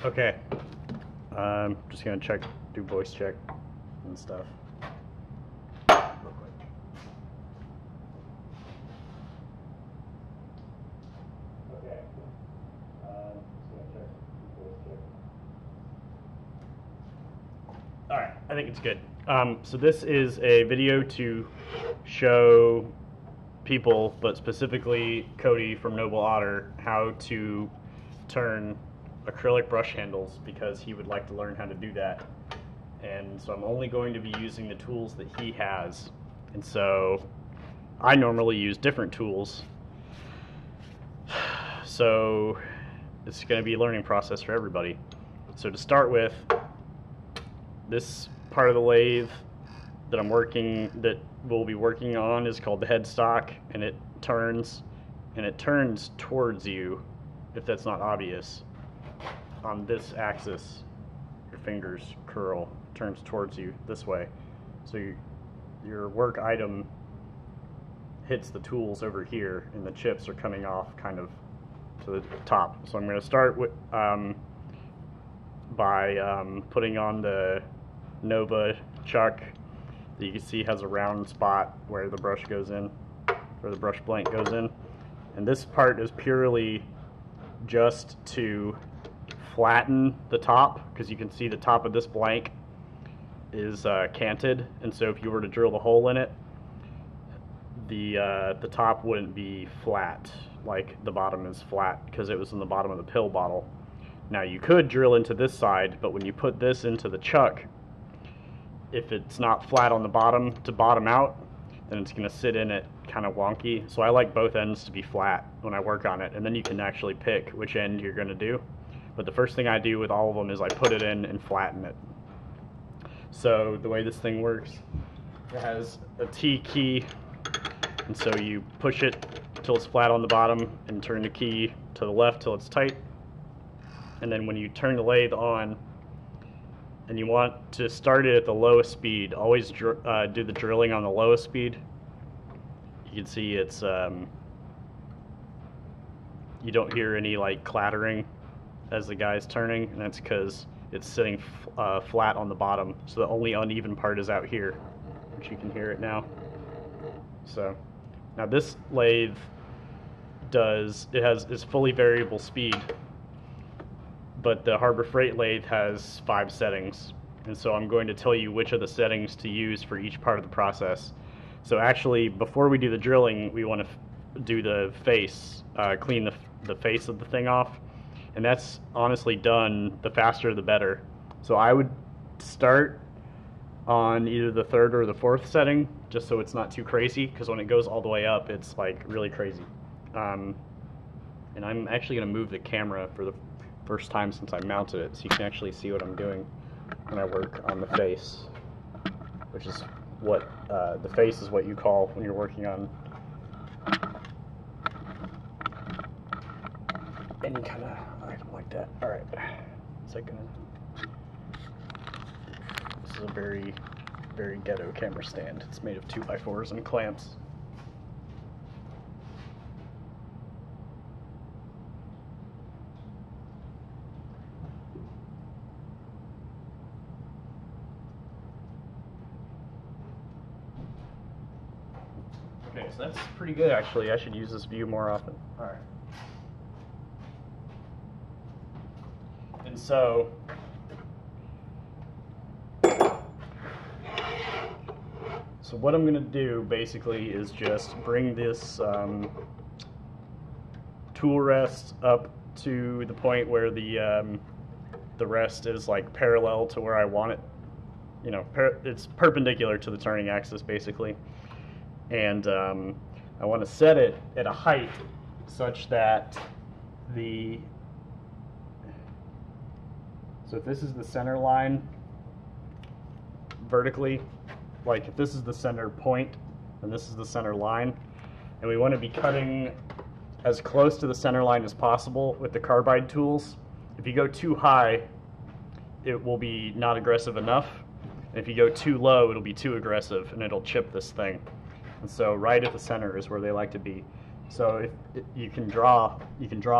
Okay. I'm just gonna do voice check and stuff. Real quick. Okay. Just gonna check voice check. All right, I think it's good. So this is a video to show people, but specifically Cody from Noble Otter, how to turn acrylic brush handles, because he would like to learn how to do that. And so I'm only going to be using the tools that he has. And so I normally use different tools. So it's going to be a learning process for everybody. So to start with, this part of the lathe that we'll be working on is called the headstock, and it turns towards you, if that's not obvious. On this axis, your fingers curl, turns towards you this way. So your work item hits the tools over here, and the chips are coming off kind of to the top. So I'm going to start with by putting on the Nova chuck that you can see has a round spot where the brush goes in, where the brush blank goes in. And this part is purely just to flatten the top, because you can see the top of this blank is canted, and so if you were to drill the hole in it, the top wouldn't be flat like the bottom is flat, because it was in the bottom of the pill bottle. Now you could drill into this side, but when you put this into the chuck, if it's not flat on the bottom to bottom out, then it's going to sit in it kind of wonky. So I like both ends to be flat when I work on it, and then you can actually pick which end you're going to do. But the first thing I do with all of them is I put it in and flatten it. So the way this thing works, it has a T key, and so you push it till it's flat on the bottom and turn the key to the left till it's tight. And then when you turn the lathe on, and you want to start it at the lowest speed, always do the drilling on the lowest speed. You can see it's you don't hear any like clattering as the guy's turning, and that's because it's sitting flat on the bottom. So the only uneven part is out here, which you can hear it now. So now this lathe is fully variable speed, but the Harbor Freight lathe has 5 settings, and so I'm going to tell you which of the settings to use for each part of the process. So actually, before we do the drilling, we want to do the face, clean the face of the thing off, and that's honestly done, the faster the better. So I would start on either the 3rd or the 4th setting, just so it's not too crazy, because when it goes all the way up, it's like really crazy. And I'm actually going to move the camera for the first time since I mounted it, so you can actually see what I'm doing when I work on the face, which is what the face is what you call when you're working on any kind of item like that. All right, this is a very, very ghetto camera stand. It's made of 2x4s and clamps. Okay, so that's pretty good actually. I should use this view more often. Alright. And so what I'm going to do basically is just bring this tool rest up to the point where the rest is like parallel to where I want it. You know, it's perpendicular to the turning axis basically. And I want to set it at a height such that so if this is the center line vertically, like if this is the center point and this is the center line, and we want to be cutting as close to the center line as possible with the carbide tools. If you go too high, it will be not aggressive enough, and if you go too low, it'll be too aggressive and it'll chip this thing. And so right at the center is where they like to be. So you can draw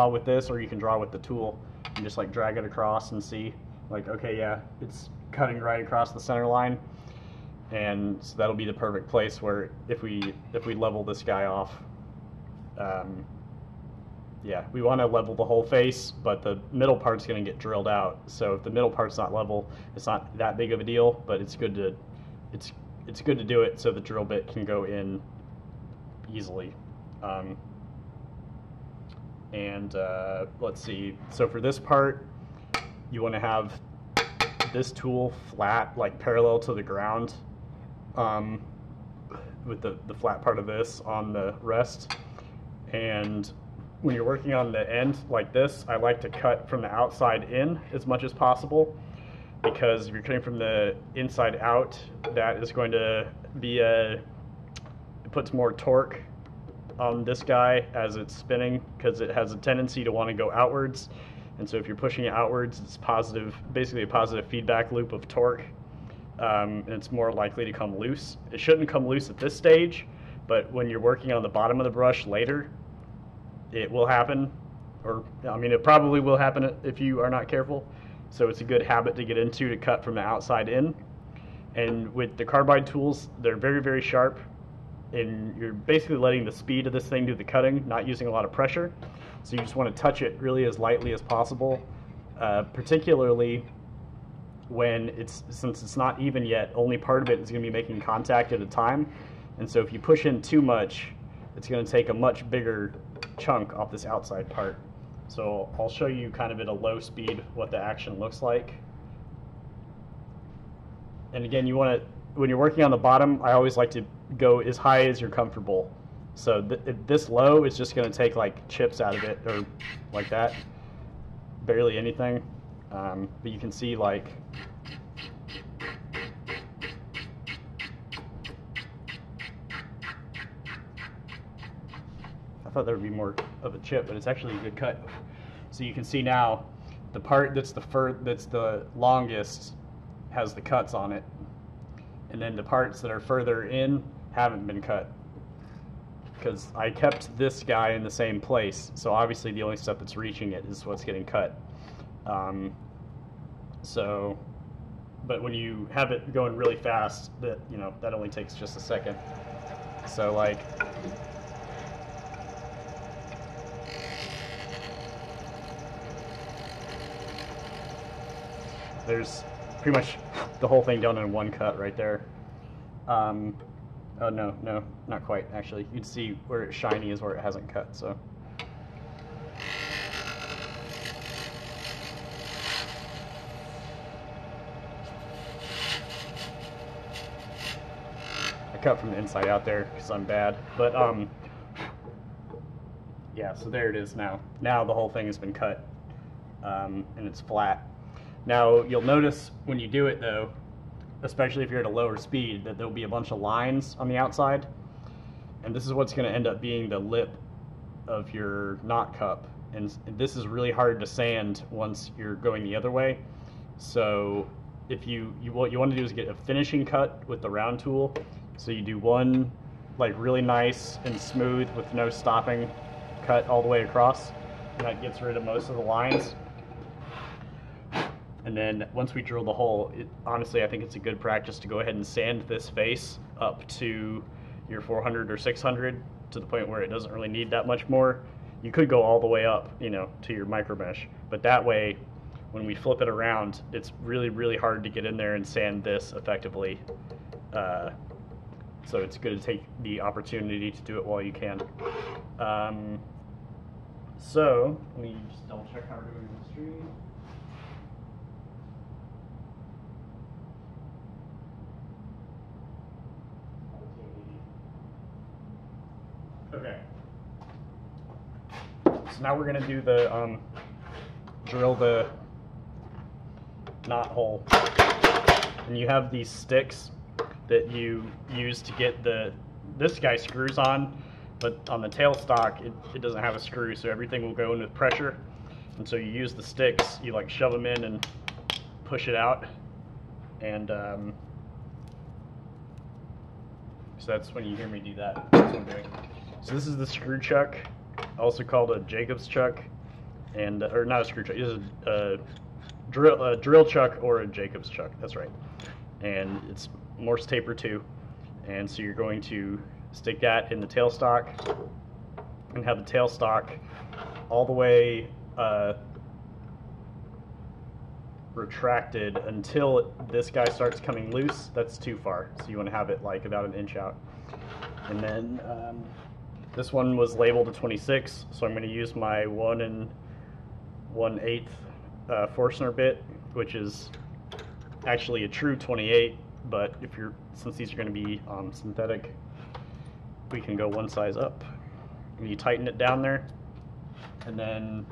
with this, or you can draw with the tool and just like drag it across and see, like, okay, yeah, it's cutting right across the center line, and so that'll be the perfect place where if we level this guy off, yeah, we want to level the whole face, but the middle part's going to get drilled out. So if the middle part's not level, it's not that big of a deal, but it's good to do it so the drill bit can go in easily. Let's see. So for this part, you want to have this tool flat, like parallel to the ground, with the flat part of this on the rest. And when you're working on the end like this, I like to cut from the outside in as much as possible, because if you're cutting from the inside out, that is going to be it puts more torque on this guy as it's spinning, because it has a tendency to want to go outwards. And so if you're pushing it outwards, it's positive, basically a positive feedback loop of torque, and it's more likely to come loose. It shouldn't come loose at this stage, but when you're working on the bottom of the brush later, it will happen, or I mean, it probably will happen if you are not careful. So it's a good habit to get into, to cut from the outside in. And with the carbide tools, they're very, very sharp, and you're basically letting the speed of this thing do the cutting, not using a lot of pressure. So you just want to touch it really as lightly as possible, particularly when since it's not even yet, only part of it is going to be making contact at a time. And so if you push in too much, it's going to take a much bigger chunk off this outside part. So I'll show you kind of at a low speed what the action looks like. And again, you want to, when you're working on the bottom, I always like to go as high as you're comfortable. So this low is just going to take like chips out of it, or like that, barely anything. But you can see, like, I thought there would be more of a chip, but it's actually a good cut. So you can see now the part that's the longest has the cuts on it, and then the parts that are further in haven't been cut, because I kept this guy in the same place. So obviously the only stuff that's reaching it is what's getting cut. But when you have it going really fast, that only takes just a second. So like, there's pretty much the whole thing done in one cut right there. Oh no, not quite actually. You can see where it's shiny is where it hasn't cut. So I cut from the inside out there because I'm bad. But yeah, so there it is now. Now the whole thing has been cut, and it's flat. Now you'll notice when you do it though, especially if you're at a lower speed, that there'll be a bunch of lines on the outside, and this is what's going to end up being the lip of your knot cup, and this is really hard to sand once you're going the other way. So if what you want to do is get a finishing cut with the round tool. So you do one like really nice and smooth with no stopping cut all the way across, and that gets rid of most of the lines. And then once we drill the hole, honestly, I think it's a good practice to go ahead and sand this face up to your 400 or 600, to the point where it doesn't really need that much more. You could go all the way up, to your micro mesh, but that way, when we flip it around, it's really, really hard to get in there and sand this effectively. So it's good to take the opportunity to do it while you can. So let me just double check how we're doing on the stream. Okay. So now we're going to do the drill the knot hole, and you have these sticks that you use to get this guy screws on, but on the tailstock it doesn't have a screw, so everything will go in with pressure. And so you use the sticks, you like shove them in and push it out, and so that's when you hear me do that. That's what I'm doing. So So this is the screw chuck, also called a Jacob's chuck, and or not a screw chuck. It's a drill chuck or a Jacob's chuck. That's right. And it's Morse taper too. And so you're going to stick that in the tailstock and have the tailstock all the way retracted until this guy starts coming loose. That's too far, so you want to have it like about an inch out. And then this one was labeled a 26, so I'm going to use my 1 1/8 Forstner bit, which is actually a true 28, but since these are going to be synthetic, we can go one size up. And you tighten it down there, and then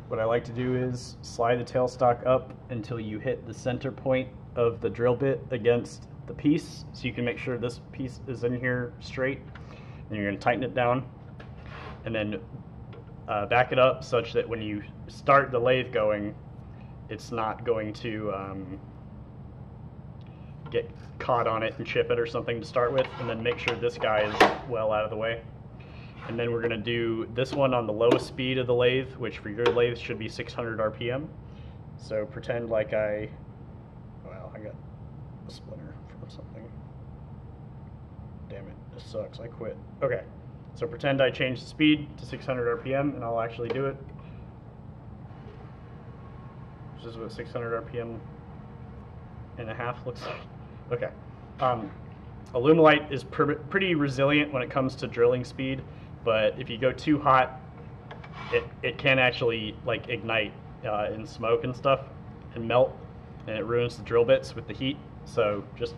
what I like to do is slide the tailstock up until you hit the center point of the drill bit against the piece, so you can make sure this piece is in here straight. And you're going to tighten it down, and then back it up such that when you start the lathe going, it's not going to get caught on it and chip it or something to start with. And then make sure this guy is well out of the way. And then we're going to do this one on the lowest speed of the lathe, which for your lathe should be 600 RPM. So pretend like I got a splinter from something. Damn it, this sucks, I quit. Okay, so pretend I change the speed to 600 RPM, and I'll actually do it. Which is what 600 RPM and a half looks like. Okay. Alumilite is pretty resilient when it comes to drilling speed, but if you go too hot, it can actually like ignite in smoke and stuff and melt, and it ruins the drill bits with the heat. So just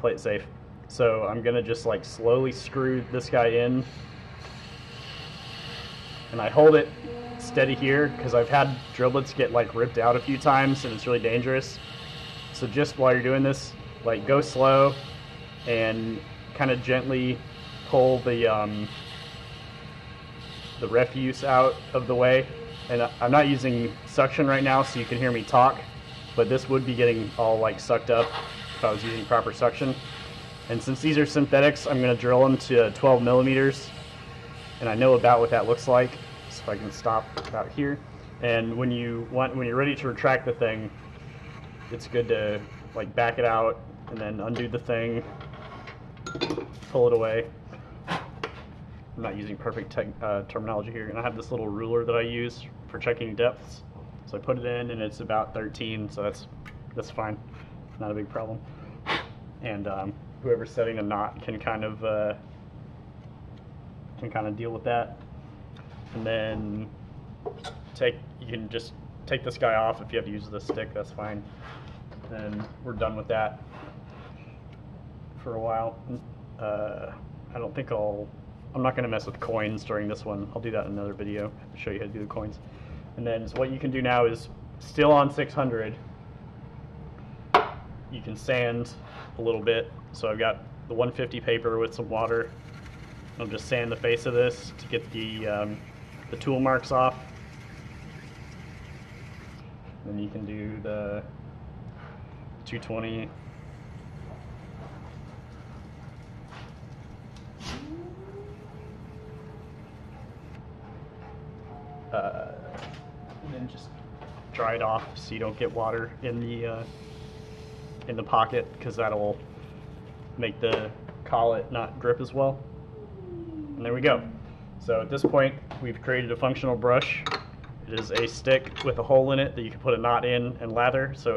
play it safe. So I'm gonna just like slowly screw this guy in, and I hold it steady here because I've had drill bits get like ripped out a few times and it's really dangerous. So just while you're doing this, like go slow and kind of gently pull the refuse out of the way. And I'm not using suction right now, so you can hear me talk, but this would be getting all like sucked up if I was using proper suction. And since these are synthetics, I'm going to drill them to 12 millimeters, and I know about what that looks like. So if I can stop about here, and when you're ready to retract the thing, it's good to like back it out and then undo the thing, pull it away. I'm not using perfect terminology here, and I have this little ruler that I use for checking depths. So I put it in, and it's about 13, so that's fine, not a big problem. And whoever's setting a knot can kind of deal with that. And then you can just take this guy off if you have to use the stick. That's fine. And we're done with that for a while. I'm not going to mess with coins during this one. I'll do that in another video to show you how to do the coins. And then so what you can do now is, still on 600, you can sand a little bit. So I've got the 150 paper with some water. I'll just sand the face of this to get the tool marks off. Then you can do the 220. And then just dry it off so you don't get water in the pocket, because that'll make the collet not grip as well. And there we go. So at this point, we've created a functional brush. It is a stick with a hole in it that you can put a knot in and lather. So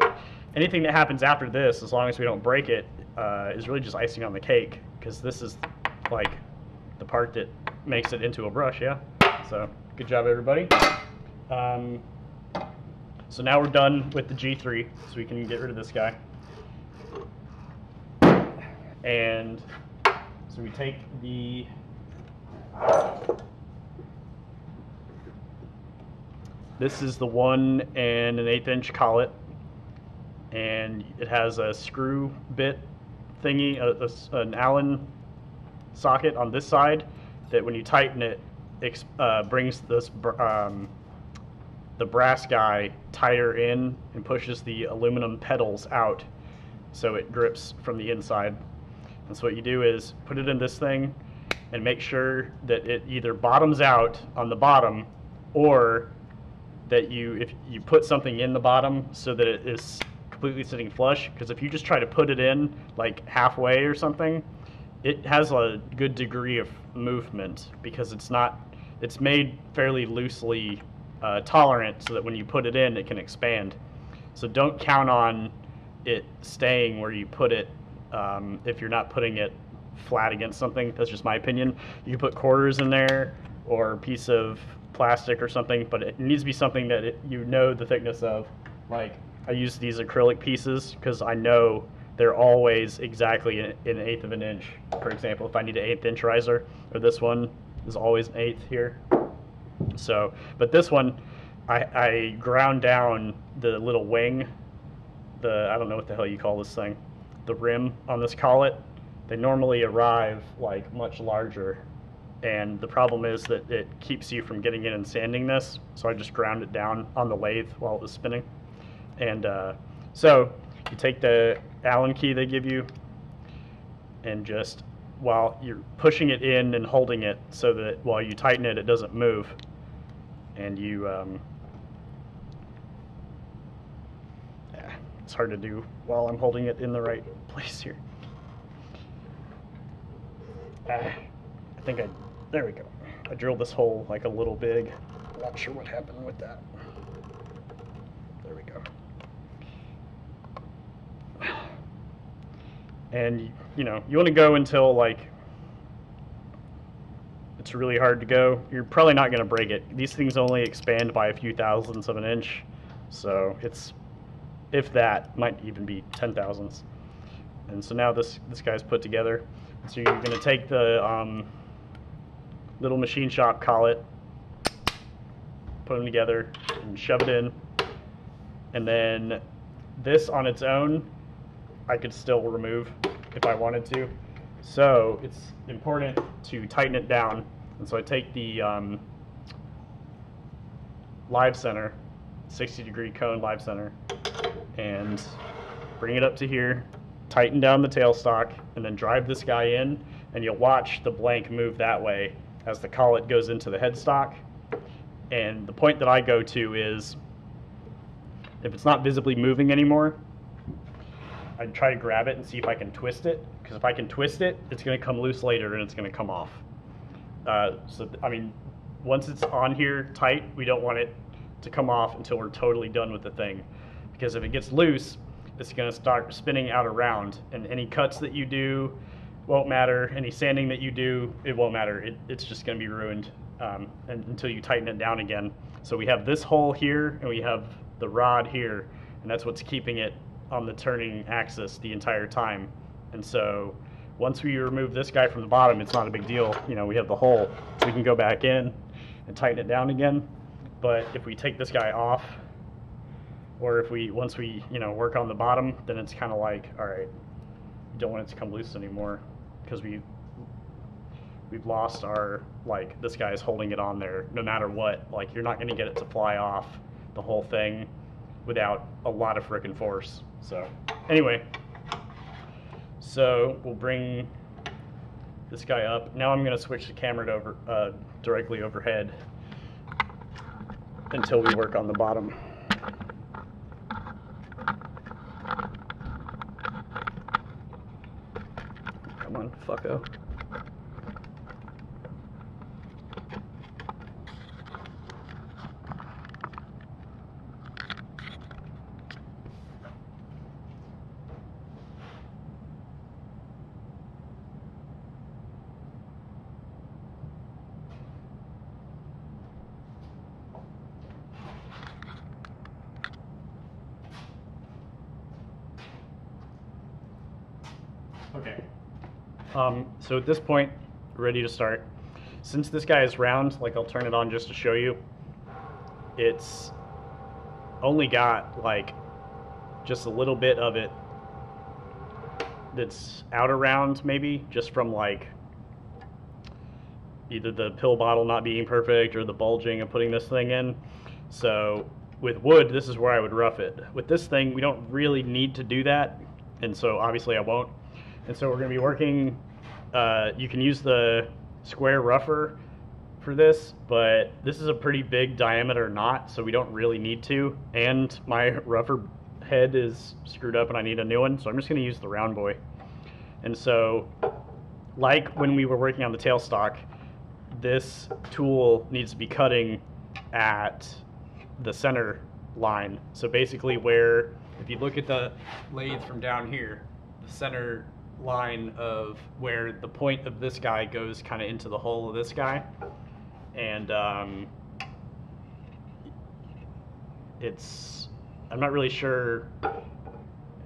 anything that happens after this, as long as we don't break it, is really just icing on the cake, because this is like the part that makes it into a brush. Yeah. So good job, everybody. So now we're done with the G3, so we can get rid of this guy. And so we take this is the 1 1/8 inch collet, and it has a screw bit thingy, an Allen socket on this side that when you tighten it, brings this the brass guy tighter in and pushes the aluminum pedals out so it grips from the inside. And so what you do is put it in this thing, and make sure that it either bottoms out on the bottom, or that if you put something in the bottom so that it is completely sitting flush. Because if you just try to put it in like halfway or something, it has a good degree of movement, because it's made fairly loosely tolerant, so that when you put it in, it can expand. So don't count on it staying where you put it if you're not putting it flat against something. That's just my opinion. You can put quarters in there or a piece of plastic or something, but it needs to be something that you know the thickness of. Like, I use these acrylic pieces because I know they're always exactly an eighth of an inch. For example, if I need an 1/8 inch riser, or this one is always an 1/8 here. So, but this one, I ground down the little wing, I don't know what the hell you call this thing, the rim on this collet. They normally arrive like much larger, and the problem is that it keeps you from getting in and sanding this, so I just ground it down on the lathe while it was spinning. And so you take the Allen key they give you, and just while you're pushing it in and holding it, so that while you tighten it, it doesn't move. And you, it's hard to do while I'm holding it in the right place here. I think there we go. I drilled this hole like a little big. I'm not sure what happened with that. There we go. And you want to go until like it's really hard to go. You're probably not going to break it. These things only expand by a few thousandths of an inch, so it's, if that, might even be 10,000ths. And so now this guy's put together. So you're going to take the little machine shop collet, put them together, and shove it in. And then this on its own, I could still remove if I wanted to. So it's important to tighten it down. And so I take the live center, 60-degree cone live center, and bring it up to here, tighten down the tailstock, and then drive this guy in, and you'll watch the blank move that way as the collet goes into the headstock. And the point that I go to is, if it's not visibly moving anymore, I try to grab it and see if I can twist it, because if I can twist it, it's going to come loose later and it's going to come off. So, I mean, once it's on here tight, we don't want it to come off until we're totally done with the thing, because if it gets loose, it's going to start spinning out around, and any cuts that you do won't matter. Any sanding that you do, it won't matter. It's just going to be ruined until you tighten it down again. So we have this hole here, and we have the rod here, and that's what's keeping it on the turning axis the entire time. And so once we remove this guy from the bottom, it's not a big deal. We have the hole, so we can go back in and tighten it down again. But if we take this guy off, or if once we work on the bottom, then it's kind of like, all right, you don't want it to come loose anymore, because we've lost our, like, this guy is holding it on there no matter what. Like, you're not going to get it to fly off the whole thing without a lot of frickin' force. So anyway, so we'll bring this guy up. Now I'm going to switch the camera to directly overhead until we work on the bottom. Come on, fucko. Okay. So at this point, we're ready to start. Since this guy is round, like, I'll turn it on just to show you. It's only got like just a little bit of it that's out around, maybe just from like either the pill bottle not being perfect or the bulging of putting this thing in. So with wood, this is where I would rough it. With this thing, we don't really need to do that, and so obviously I won't. And so we're going to be working, you can use the square rougher for this, but this is a pretty big diameter knot, so we don't really need to. And my rougher head is screwed up and I need a new one, so I'm just going to use the round boy. And so, like when we were working on the tailstock, this tool needs to be cutting at the center line. So basically where, if you look at the lathe from down here, the center line of where the point of this guy goes kind of into the hole of this guy. And I'm not really sure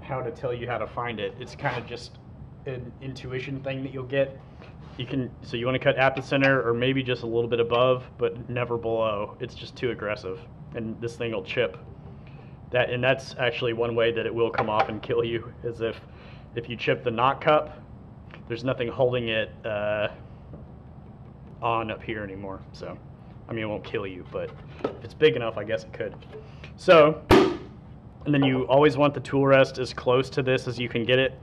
how to tell you how to find it. It's kind of just an intuition thing that you'll get. So you want to cut at the center or maybe just a little bit above, but never below. It's just too aggressive, and this thing will chip. And that's actually one way that it will come off and kill you, is if you chip the knot cup, there's nothing holding it on up here anymore. So, I mean, it won't kill you, but if it's big enough, I guess it could. So, and then you always want the tool rest as close to this as you can get it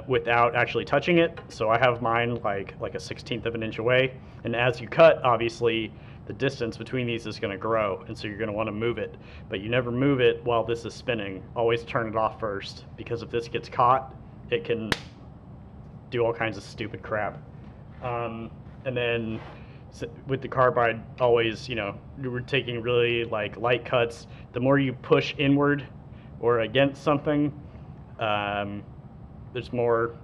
without actually touching it. So I have mine like a 1/16 of an inch away. And as you cut, obviously, the distance between these is going to grow, and so you're going to want to move it. But you never move it while this is spinning. Always turn it off first, because if this gets caught, it can do all kinds of stupid crap. And then with the carbide, always, we're taking really like light cuts. The more you push inward or against something, there's more,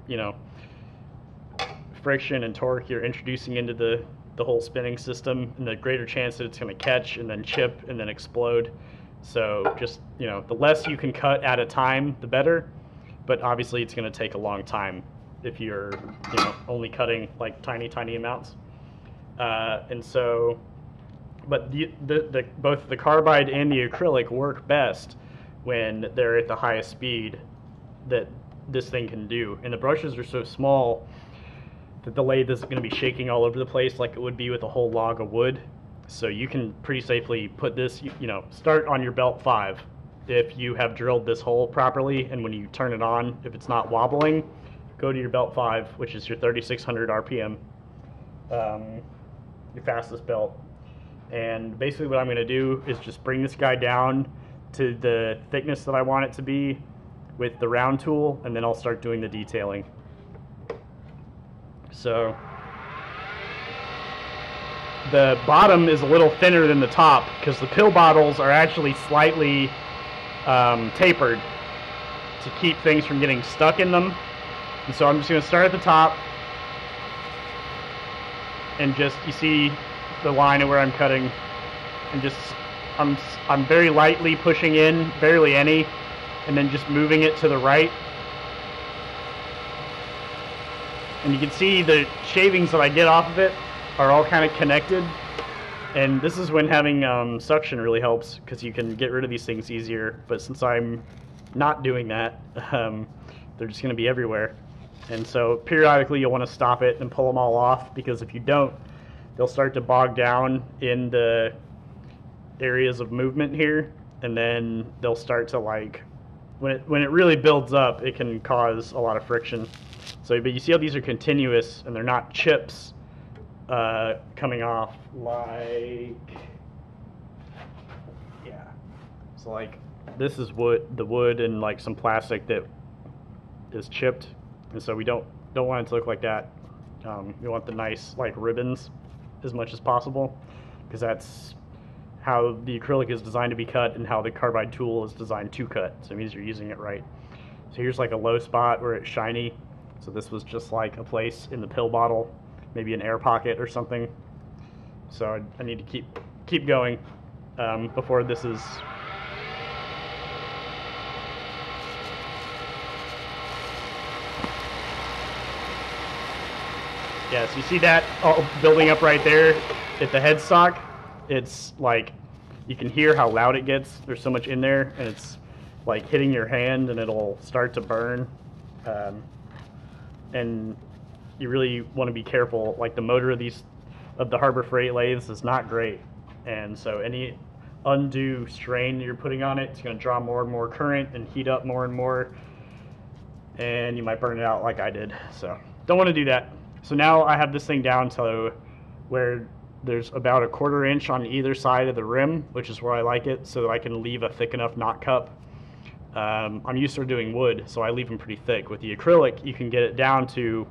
friction and torque you're introducing into the whole spinning system, and the greater chance that it's going to catch and then chip and then explode. So just, the less you can cut at a time, the better. But obviously it's going to take a long time if you're, only cutting like tiny amounts. And so, but both the carbide and the acrylic work best when they're at the highest speed that this thing can do. And the brushes are so small that the lathe isn't going to be shaking all over the place like it would be with a whole log of wood. So you can pretty safely put this, start on your belt 5 if you have drilled this hole properly, and when you turn it on, if it's not wobbling, go to your belt 5, which is your 3600 RPM, your fastest belt. And basically what I'm going to do is just bring this guy down to the thickness that I want it to be with the round tool, and then I'll start doing the detailing. So the bottom is a little thinner than the top because the pill bottles are actually slightly tapered to keep things from getting stuck in them. And so I'm just going to start at the top, and just, you see the line of where I'm cutting, and just I'm very lightly pushing in, barely any, and then just moving it to the right. And you can see the shavings that I get off of it are all kind of connected. And this is when having suction really helps, because you can get rid of these things easier. But since I'm not doing that, they're just going to be everywhere. And so periodically you'll want to stop it and pull them all off, because if you don't, they'll start to bog down in the areas of movement here, and then they'll start to, like, when it really builds up, it can cause a lot of friction. So, but you see how these are continuous and they're not chips coming off like, yeah. So like this is the wood and like some plastic that is chipped, and so we don't want it to look like that. We want the nice like ribbons as much as possible, because that's how the acrylic is designed to be cut and how the carbide tool is designed to cut. So it means you're using it right. So here's like a low spot where it's shiny. So this was just like a place in the pill bottle, maybe an air pocket or something. So I need to keep going before this is. Yeah, so you see that all building up right there at the headstock. It's like, you can hear how loud it gets. There's so much in there, and it's like hitting your hand, and it'll start to burn. And you really want to be careful. Like the motor of the Harbor Freight lathes is not great, and so any undue strain you're putting on it, it's going to draw more and more current and heat up more and more, and you might burn it out like I did. So don't want to do that. So now I have this thing down to where there's about a 1/4 inch on either side of the rim, which is where I like it, so that I can leave a thick enough knot cup. I'm used to doing wood, so I leave them pretty thick. With the acrylic, you can get it down to,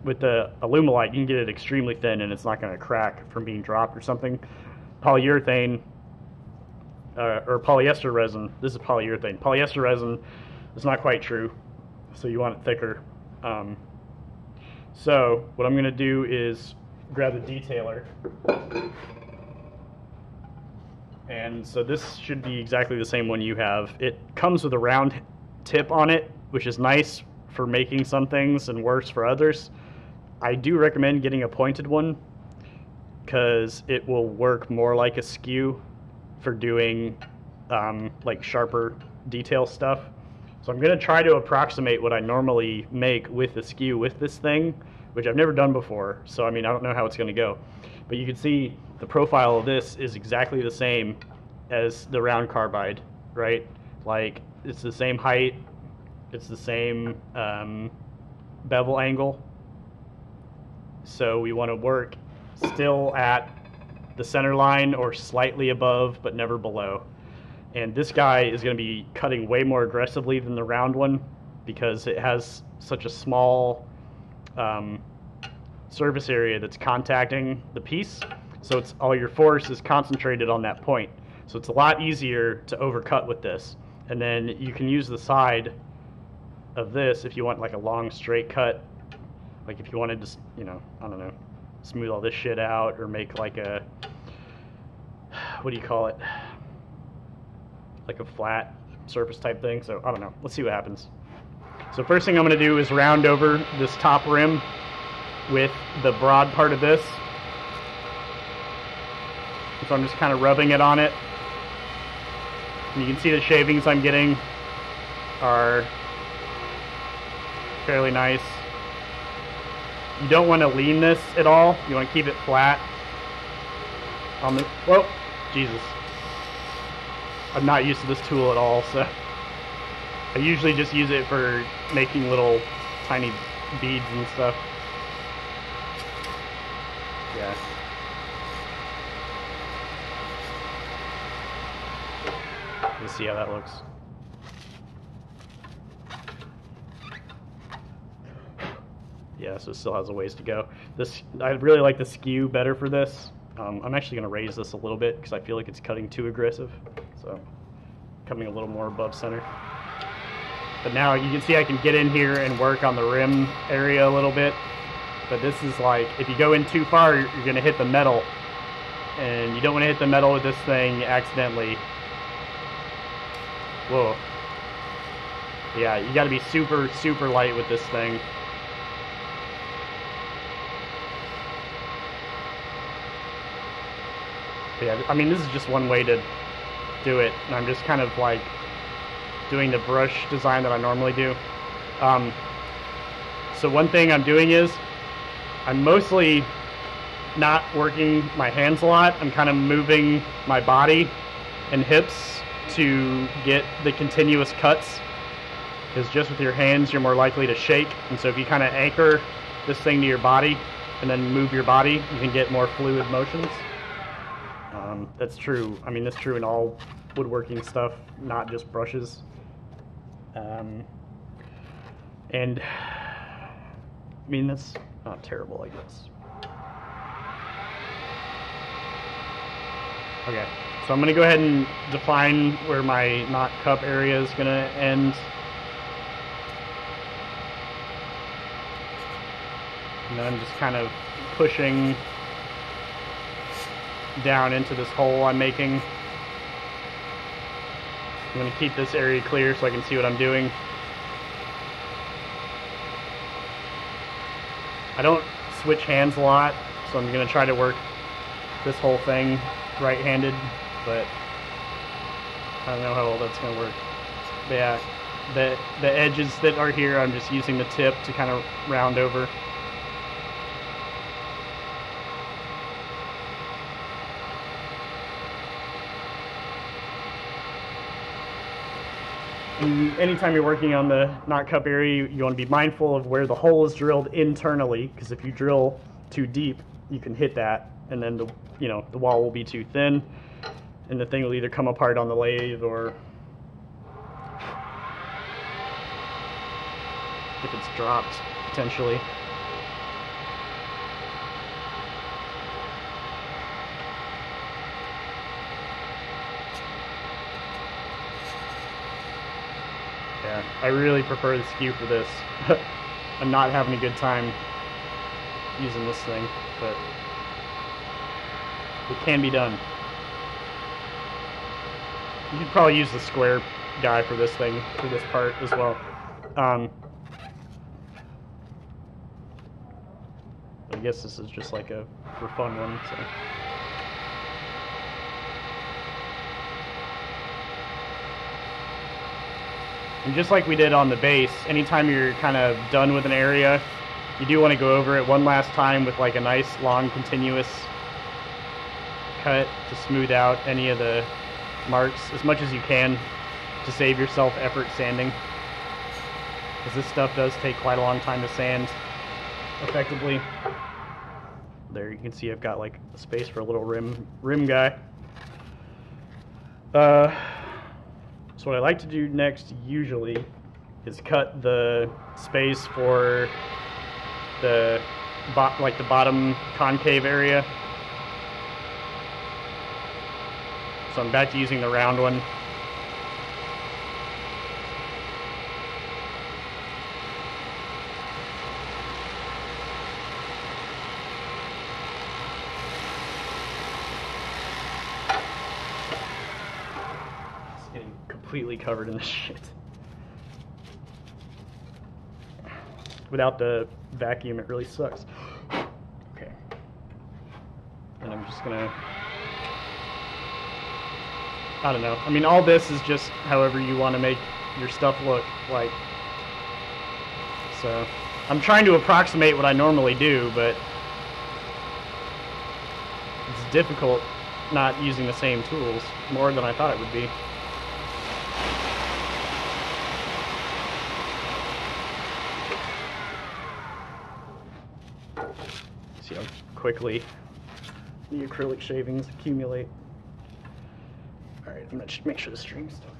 with the Alumilite, you can get it extremely thin and it's not going to crack from being dropped or something. Polyurethane, or polyester resin, this is polyurethane. Polyester resin is not quite true, so you want it thicker. So what I'm going to do is grab the detailer. And so this should be exactly the same one you have. It comes with a round tip on it, which is nice for making some things and worse for others. I do recommend getting a pointed one because it will work more like a skew for doing like sharper detail stuff. So I'm going to try to approximate what I normally make with the skew with this thing, which I've never done before. So I mean, I don't know how it's going to go. But you can see the profile of this is exactly the same as the round carbide, right? Like, it's the same height, it's the same bevel angle. So we want to work still at the center line or slightly above, but never below. And this guy is going to be cutting way more aggressively than the round one because it has such a small surface area that's contacting the piece. So it's all your force is concentrated on that point. So it's a lot easier to overcut with this. And then you can use the side of this if you want like a long straight cut. Like if you wanted to, you know, I don't know, smooth all this shit out or make like a, what do you call it? Like a flat surface type thing. So I don't know. Let's see what happens. So first thing I'm going to do is round over this top rim with the broad part of this. So I'm just kind of rubbing it on it. And you can see the shavings I'm getting are fairly nice. You don't want to lean this at all. You want to keep it flat on the, whoa, Jesus. I'm not used to this tool at all, so I usually just use it for making little tiny beads and stuff. Yeah. Let's see how that looks. Yeah, so it still has a ways to go. This, I really like the skew better for this. I'm actually going to raise this a little bit because I feel like it's cutting too aggressive. So, coming a little more above center. But now you can see I can get in here and work on the rim area a little bit. But this is like, if you go in too far, you're going to hit the metal. And you don't want to hit the metal with this thing accidentally. Whoa. Yeah, you got to be super, super light with this thing. But yeah, I mean, this is just one way to do it. And I'm just kind of like doing the brush design that I normally do. So one thing I'm doing is I'm mostly not working my hands a lot. I'm kind of moving my body and hips to get the continuous cuts, because just with your hands you're more likely to shake. And so if you kind of anchor this thing to your body and then move your body, you can get more fluid motions. That's true. I mean, that's true in all woodworking stuff, not just brushes. And I mean, that's not terrible, I guess. Okay, so I'm going to go ahead and define where my knot cup area is going to end. And then I'm just kind of pushing down into this hole I'm making. I'm going to keep this area clear so I can see what I'm doing. I don't switch hands a lot, so I'm going to try to work this whole thing right-handed, but I don't know how well that's going to work. But yeah, the edges that are here, I'm just using the tip to kind of round over. Anytime you're working on the knot cup area, you want to be mindful of where the hole is drilled internally, because if you drill too deep, you can hit that, and then the wall will be too thin, and the thing will either come apart on the lathe or if it's dropped potentially. Yeah, I really prefer the skew for this. I'm not having a good time using this thing, but it can be done. You could probably use the square guy for this thing, for this part as well. I guess this is just like a for fun one. So. And just like we did on the base, anytime you're kind of done with an area, you do want to go over it one last time with like a nice long continuous cut to smooth out any of the marks as much as you can to save yourself effort sanding, because this stuff does take quite a long time to sand effectively. There you can see I've got like a space for a little rim guy. So what I like to do next usually is cut the space for the bottom concave area. So I'm back to using the round one. Completely covered in this shit. Without the vacuum, it really sucks. Okay. And I'm just gonna, I don't know. I mean, all this is just however you want to make your stuff look like. So, I'm trying to approximate what I normally do, but it's difficult not using the same tools more than I thought it would be. See how quickly the acrylic shavings accumulate. Alright, I'm going to make sure the stream's still good.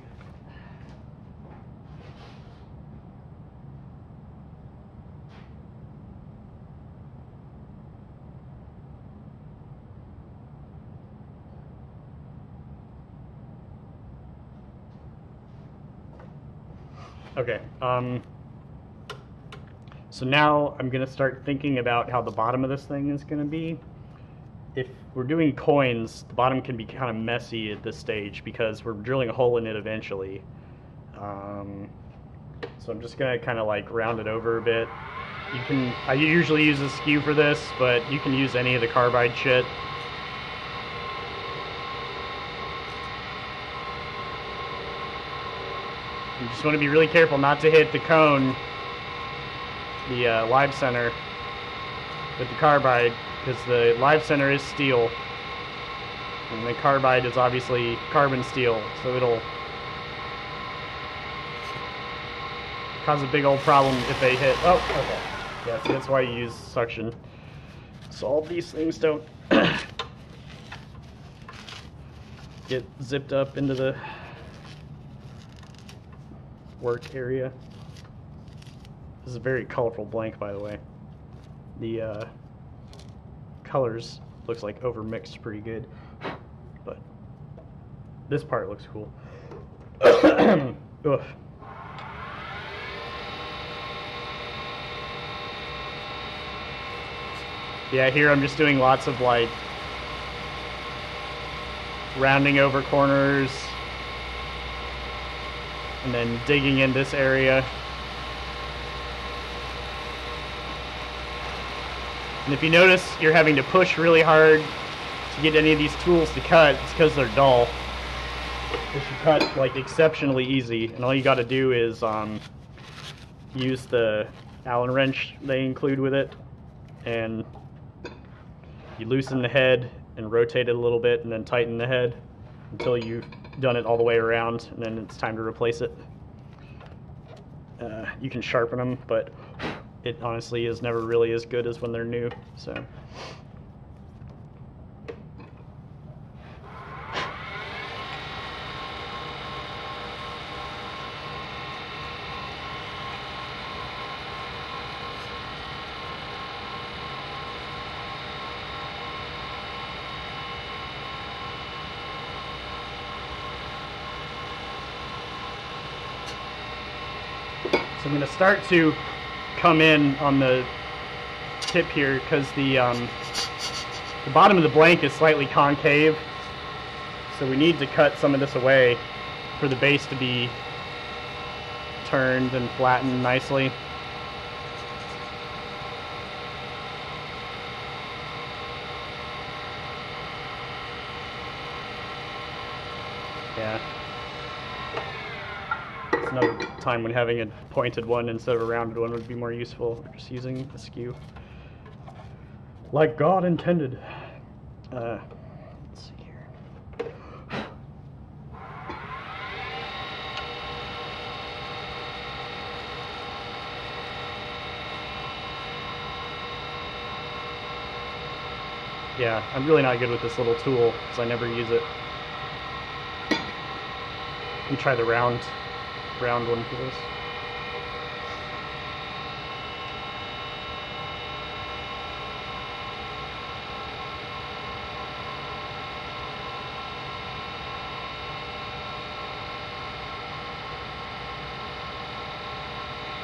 Okay, so now I'm going to start thinking about how the bottom of this thing is going to be. If we're doing coins, the bottom can be kind of messy at this stage because we're drilling a hole in it eventually. So I'm just going to kind of like round it over a bit. I usually use a skew for this, but you can use any of the carbide shit. You just want to be really careful not to hit the cone, the live center, with the carbide, because the live center is steel, and the carbide is obviously carbon steel, so it'll cause a big old problem if they hit. Oh, okay. Yeah, see, that's why you use suction. So all these things don't get zipped up into the work area. This is a very colorful blank, by the way. The colors looks like overmixed pretty good, but this part looks cool. Oof. Yeah, here I'm just doing lots of like rounding over corners and then digging in this area. And if you notice you're having to push really hard to get any of these tools to cut, it's because they're dull. They should cut like exceptionally easy, and all you got to do is use the Allen wrench they include with it, and you loosen the head and rotate it a little bit and then tighten the head until you've done it all the way around, and then it's time to replace it. You can sharpen them, but it honestly is never really as good as when they're new. So. So I'm going to start to come in on the tip here because the bottom of the blank is slightly concave. So we need to cut some of this away for the base to be turned and flattened nicely. Yeah. Another time when having a pointed one instead of a rounded one would be more useful. We're just using a skew like God intended. Let's see here. Yeah, I'm really not good with this little tool because I never use it. Let me try the round one for this.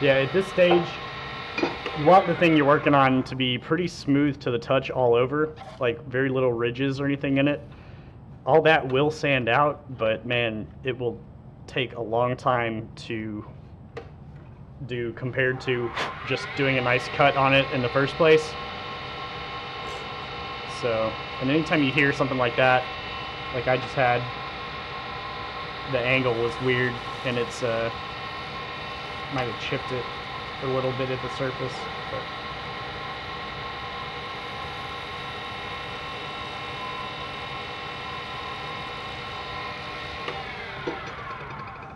Yeah, at this stage, you want the thing you're working on to be pretty smooth to the touch all over, like very little ridges or anything in it. All that will sand out, but man, it will take a long time to do compared to just doing a nice cut on it in the first place. So, and anytime you hear something like that, like I just had, the angle was weird and it's might have chipped it a little bit at the surface.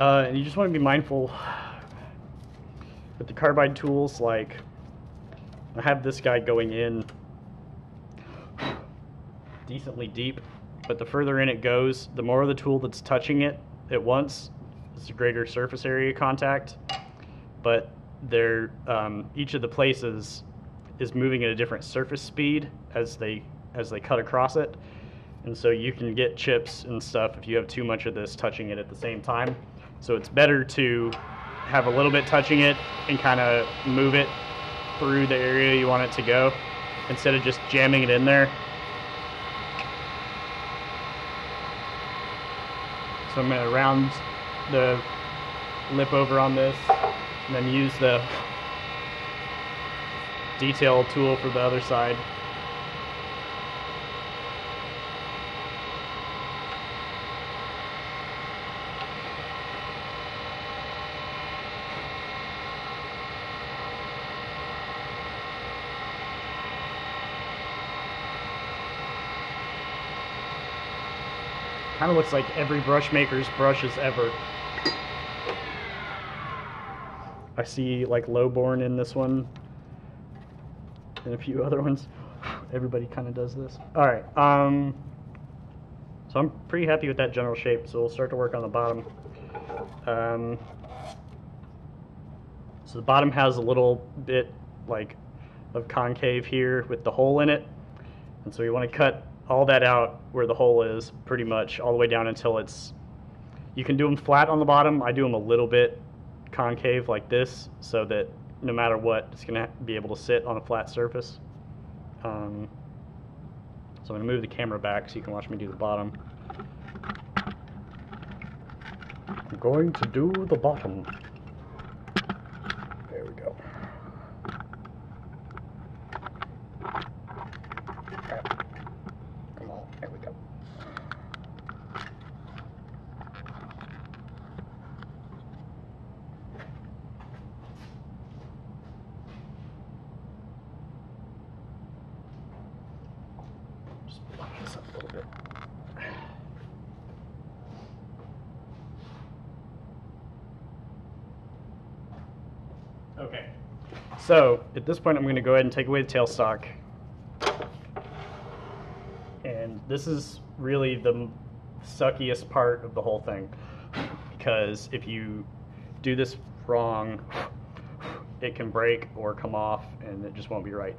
And you just want to be mindful with the carbide tools. Like, I have this guy going in decently deep, but the further in it goes, the more of the tool that's touching it at once, it's a greater surface area contact. But they're, each of the places is moving at a different surface speed as they cut across it, and so you can get chips and stuff if you have too much of this touching it at the same time. So it's better to have a little bit touching it and kind of move it through the area you want it to go instead of just jamming it in there. So I'm going to round the lip over on this and then use the detail tool for the other side. Kind of looks like every brush maker's brushes ever. I see like Lowborn in this one and a few other ones. Everybody kind of does this. All right, so I'm pretty happy with that general shape, so we'll start to work on the bottom. So the bottom has a little bit like of concave here with the hole in it, and so you want to cut all that out where the hole is, pretty much all the way down until it's, you can do them flat on the bottom. I do them a little bit concave like this so that no matter what, it's going to be able to sit on a flat surface. So I'm going to move the camera back so you can watch me do the bottom. I'm going to do the bottom. There we go. Come on, there we go. Just line this up a little bit. Okay, so at this point I'm going to go ahead and take away the tailstock. And this is really the suckiest part of the whole thing, because if you do this wrong, it can break or come off and it just won't be right.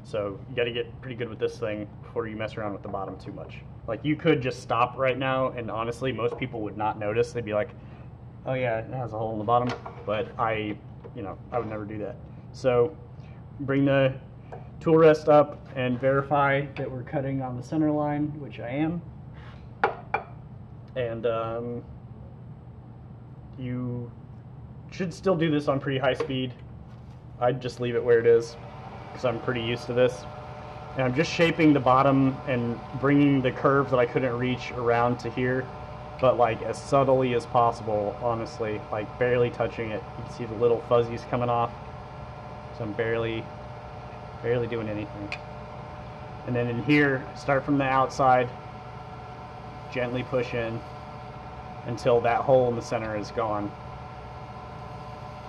So you got to get pretty good with this thing before you mess around with the bottom too much. Like, you could just stop right now and honestly most people would not notice. They'd be like, oh yeah, it has a hole in the bottom, but I would never do that. So bring the tool rest up and verify that we're cutting on the center line, which I am. And you should still do this on pretty high speed. I'd just leave it where it is because I'm pretty used to this. And I'm just shaping the bottom and bringing the curve that I couldn't reach around to here, but like as subtly as possible, honestly, like barely touching it. You can see the little fuzzies coming off. So I'm barely doing anything. And then in here, start from the outside, gently push in until that hole in the center is gone.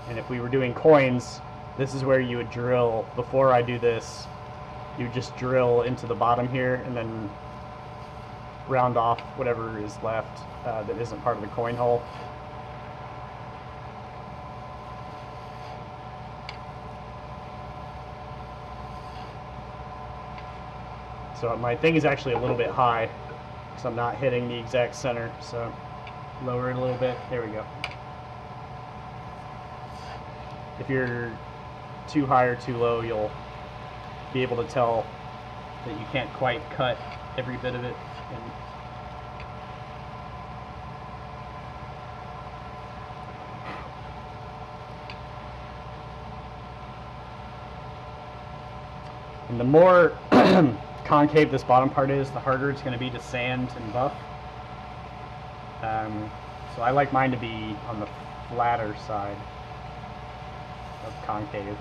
And if we were doing coins, this is where you would drill. Before I do this, you just drill into the bottom here and then round off whatever is left that isn't part of the coin hole. So my thing is actually a little bit high because I'm not hitting the exact center, so lower it a little bit. There we go. If you're too high or too low, you'll be able to tell that you can't quite cut every bit of it. And the more concave this bottom part is, the harder it's going to be to sand and buff. So I like mine to be on the flatter side of concave,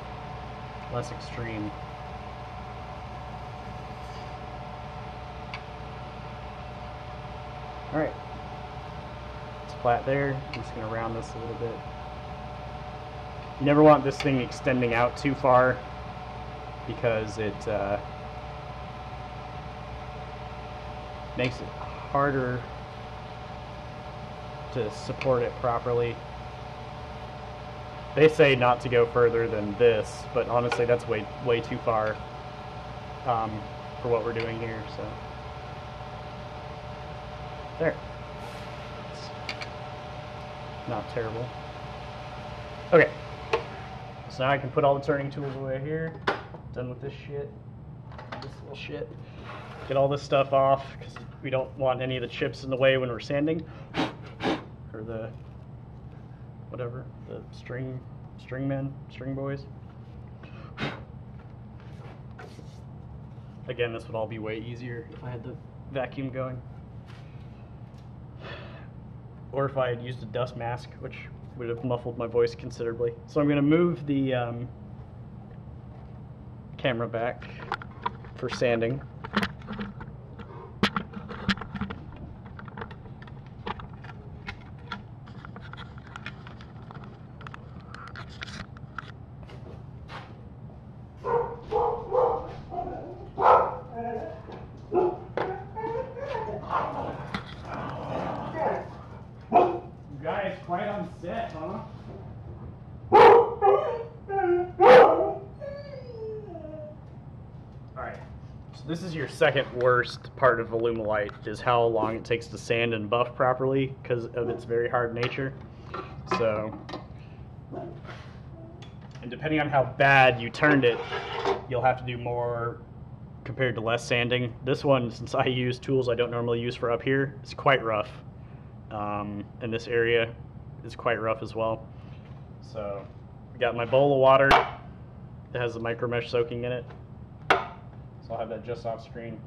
less extreme. Alright, it's flat there. I'm just going to round this a little bit. You never want this thing extending out too far because it makes it harder to support it properly. They say not to go further than this, but honestly that's way too far for what we're doing here. So there, it's not terrible. Okay, so now I can put all the turning tools away here. Done with this shit, this little shit. Get all this stuff off because we don't want any of the chips in the way when we're sanding, or the whatever, the string boys. Again, this would all be way easier if I had the vacuum going, or if I had used a dust mask, which would have muffled my voice considerably. So I'm going to move the camera back for sanding. You guys quite on set, huh? Alright, so this is your second worst part of Volumilite, is how long it takes to sand and buff properly because of its very hard nature. So, and depending on how bad you turned it, you'll have to do more compared to less sanding. This one, since I use tools I don't normally use for up here, is quite rough. And this area is quite rough as well. So I got my bowl of water that has the micro mesh soaking in it. So I'll have that just off screen.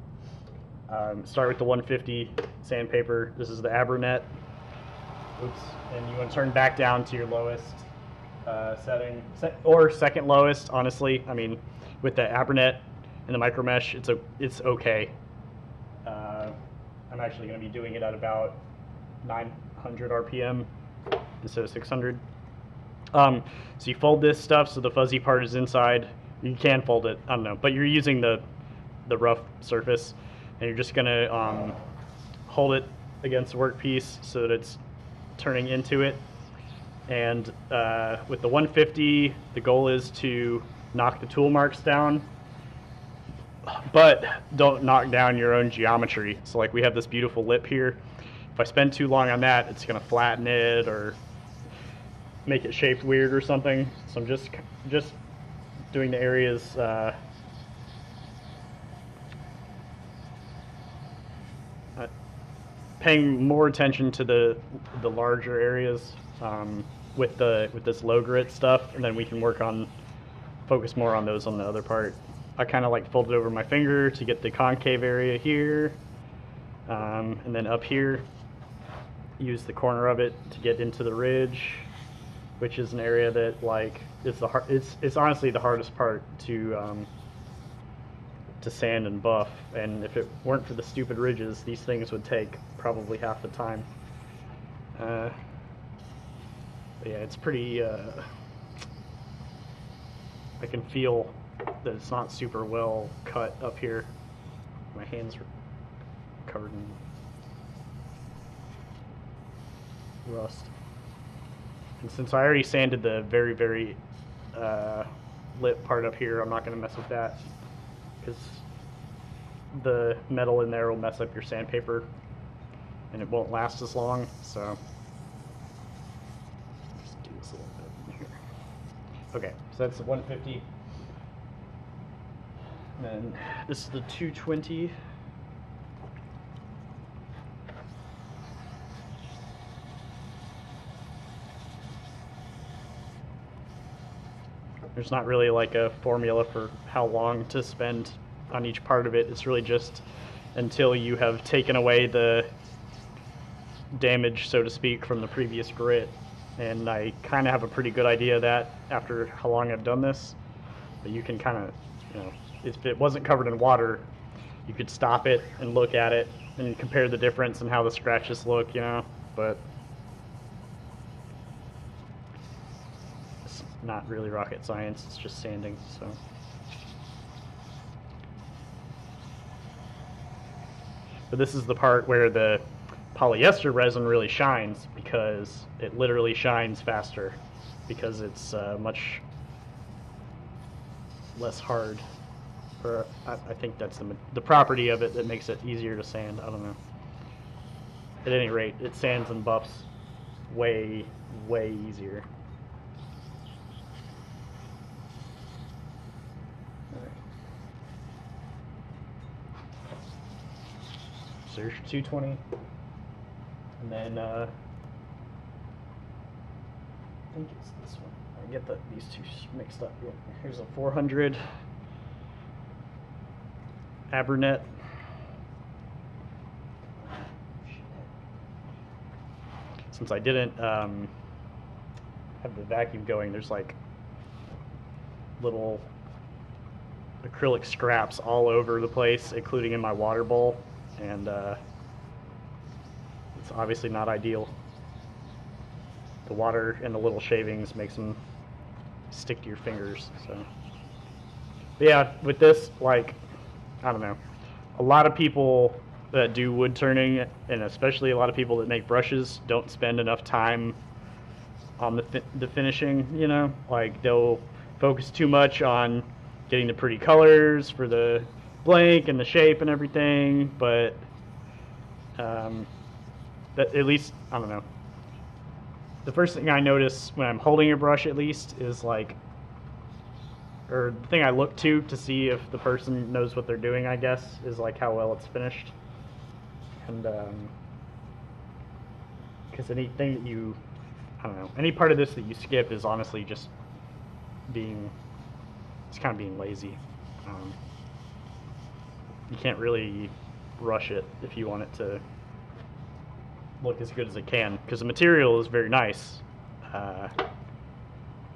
Start with the 150 sandpaper. This is the Abernet. Oops. And you want to turn back down to your lowest setting, or second lowest, honestly. I mean, with the Abernet and the micro mesh, it's okay. I'm actually going to be doing it at about 900 RPM instead of 600. So you fold this stuff so the fuzzy part is inside. You can fold it, I don't know, but you're using the rough surface, and you're just gonna hold it against the workpiece so that it's turning into it. And with the 150, the goal is to knock the tool marks down, but don't knock down your own geometry. So like we have this beautiful lip here. If I spend too long on that, it's gonna flatten it or make it shaped weird or something. So I'm just doing the areas paying more attention to the larger areas with this low grit stuff, and then we can focus more on those on the other part. I kind of like fold it over my finger to get the concave area here, and then up here use the corner of it to get into the ridge, which is an area that like is it's honestly the hardest part to sand and buff, and if it weren't for the stupid ridges, these things would take probably half the time. But yeah, it's pretty I can feel that it's not super well cut up here. My hands are covered in rust. And since I already sanded the very lip part up here, I'm not going to mess with that, because the metal in there will mess up your sandpaper and it won't last as long. So let's do this a little bit here. Okay, so that's the 150. And then this is the 220. There's not really like a formula for how long to spend on each part of it. It's really just until you have taken away the damage, so to speak, from the previous grit. And I kind of have a pretty good idea of that after how long I've done this. But you can kind of, you know, if it wasn't covered in water, you could stop it and look at it and compare the difference and how the scratches look, you know. But it's not really rocket science, it's just sanding, so. But this is the part where the polyester resin really shines, because it literally shines faster because it's much less hard. Or I think that's the property of it that makes it easier to sand. I don't know. At any rate, it sands and buffs way easier. So here's your 220, and then I think it's this one. I get these two mixed up. Yeah. Here's a 400 Abernet. Since I didn't have the vacuum going, there's like little acrylic scraps all over the place, including in my water bowl, and it's obviously not ideal. The water and the little shavings makes them stick to your fingers. So, but yeah, with this, like, I don't know, a lot of people that do wood turning, and especially a lot of people that make brushes, don't spend enough time on the finishing, you know? Like, they'll focus too much on getting the pretty colors for the blank and the shape and everything, but that, at least, I don't know, the first thing I notice when I'm holding a brush, at least, is like, or the thing I look to see if the person knows what they're doing, I guess, is like how well it's finished. And because anything that you, I don't know, any part of this that you skip is honestly just it's kind of being lazy. You can't really rush it if you want it to look as good as it can, because the material is very nice.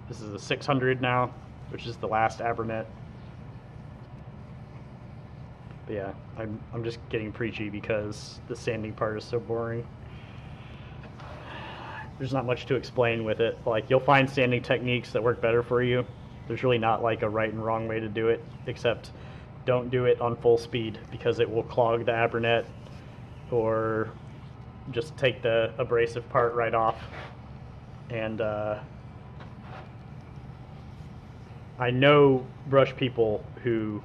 This is a 600 now, which is the last Abernet. But yeah, I'm just getting preachy because the sanding part is so boring. there's not much to explain with it. Like, you'll find sanding techniques that work better for you. There's really not like a right and wrong way to do it, except don't do it on full speed because it will clog the abranet, or just take the abrasive part right off. And I know brush people who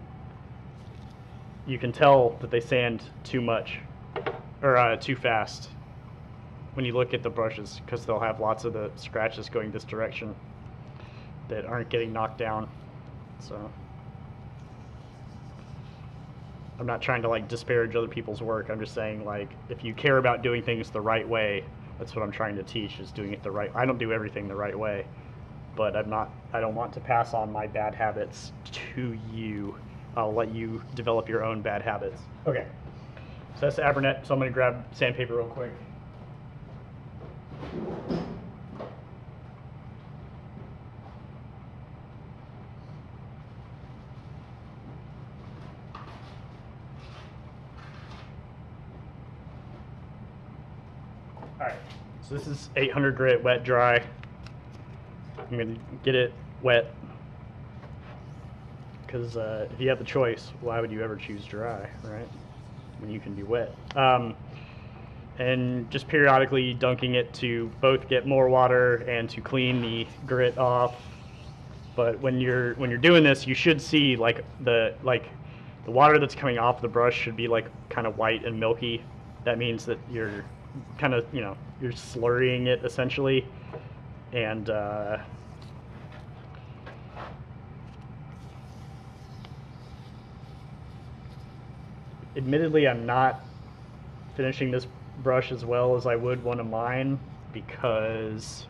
you can tell that they sand too much or too fast when you look at the brushes, because they'll have lots of the scratches going this direction that aren't getting knocked down. So I'm not trying to like disparage other people's work. I'm just saying, like, if you care about doing things the right way, that's what I'm trying to teach, is doing it the right. I don't do everything the right way, but I don't want to pass on my bad habits to you. I'll let you develop your own bad habits. Okay, so that's the abranet. So I'm going to grab sandpaper real quick. All right, so this is 800 grit wet dry. I'm going to get it wet because if you have the choice, why would you ever choose dry, right? When you can be wet. And just periodically dunking it to both get more water and to clean the grit off. But when you're doing this, you should see like the water that's coming off the brush should be like kind of white and milky. That means that you're kind of, you know, you're slurrying it essentially. And admittedly, I'm not finishing this brush as well as I would one of mine, because